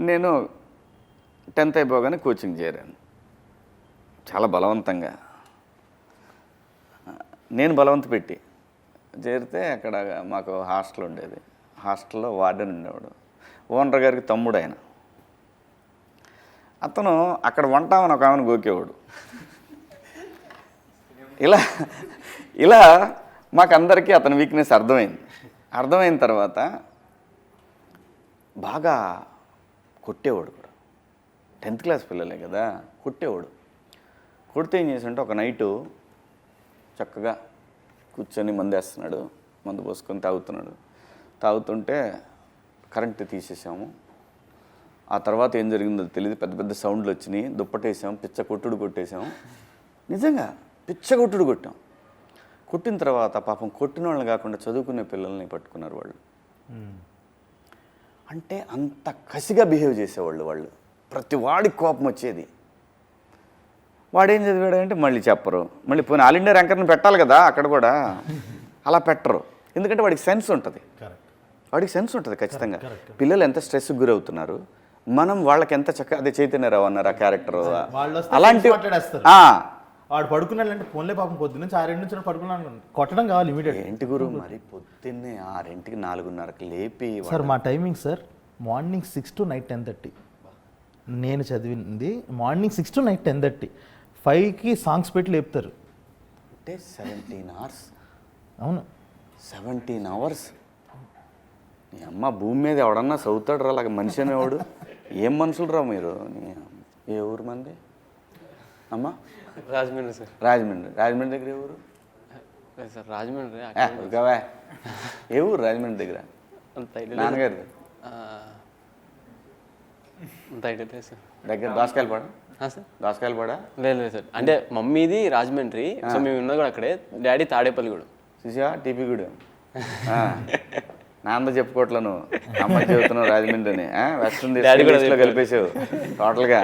నేను 10th అయిపోగానే coaching చేరాను. చాలా బలవంతంగా నేను బలవంత పెట్టి చేరితే అక్కడ మాకు హాస్టల్ ఉండేది. హాస్టల్లో వార్డెన్ ఉండేవాడు. ఓనర్ గారికి తమ్ముడు ఆయన. అతను అక్కడ వంటామని ఒక ఆమెను గోకేవాడు. ఇలా ఇలా మాకందరికీ అతని వీక్నెస్ అర్థమైన తర్వాత బాగా కొట్టేవాడు కూడా. 10th క్లాస్ పిల్లలే కదా, కొట్టేవాడు. కొడితే ఏం చేసాడంటే ఒక నైటు చక్కగా కూర్చొని మందేస్తున్నాడు, మందు పోసుకొని తాగుతుంటే కరెంటు తీసేసాము. ఆ తర్వాత ఏం జరిగిందో తెలియదు, పెద్ద పెద్ద సౌండ్లు వచ్చినాయి, దుప్పటేసాం, పిచ్చ కొట్టుడు కొట్టేసాం. నిజంగా పిచ్చ కొట్టుడు కొట్టాం. కొట్టిన తర్వాత పాపం కొట్టిన వాళ్ళని కాకుండా చదువుకునే పిల్లల్ని పట్టుకున్నారు వాళ్ళు. అంటే అంత కసిగా బిహేవ్ చేసేవాళ్ళు వాళ్ళు. ప్రతి వాడికి కోపం వచ్చేది. వాడేం చదివాడంటే మళ్ళీ చెప్పరు. మళ్ళీ పోయిన ఆల్ ఇండియా ర్యాంకర్ని పెట్టాలి కదా, అక్కడ కూడా అలా పెట్టరు. ఎందుకంటే వాడికి సెన్స్ ఉంటుంది. ఖచ్చితంగా. పిల్లలు ఎంత స్ట్రెస్కి గురవుతున్నారు, మనం వాళ్ళకి ఎంత చక్కగా, అదే చైతన్యరావు అన్నారు ఆ క్యారెక్టర్, అలాంటి వాడు పడుకున్నాడంటే ఫోన్లే పాపం పొద్దున్న 6 నుంచి పడుకున్నాను, కొట్టడం కావాలి ఇమీడియట్. ఏంటి గురు మరి పొద్దున్నే 6కి 4:30కి లేపి. సార్ మా timing sir morning 6 to night 10:30. నేను చదివింది మార్నింగ్ 6 to నైట్ 10:30. 5కి సాంగ్స్ పెట్టి లేపుతారు. అంటే 17 hours. అవును, 17 hours. నీ అమ్మ భూమి మీద ఎవడన్నా చదువుతాడు రా, అలాగ మనిషి అనేవాడు. ఏం మనుషులు రా మీరు. ఏ ఊరు మంది అమ్మ? రాజమండ్రి సార్. రాజమండ్రి దగ్గర ఏ ఊరు సార్? రాజమండ్రి. ఏ ఊరు రాజమండ్రి దగ్గర? నాన్నగారిది సార్. దగ్గర దోసకాయలపాడ. సార్ దోసకాయలపాడ లేదు సార్. అంటే మమ్మీది రాజమండ్రి, సో మేము ఉన్నది కూడా అక్కడే. డాడీ తాడేపల్లి కూడా. చూసా టీపీ కూడా. నాన్న చెప్పుకోవట్లను అమ్మ చెబుతున్నావు రాజమండ్రి అని. వెస్ట్ ఇండీస్లో కలిపేసావు టోటల్గా.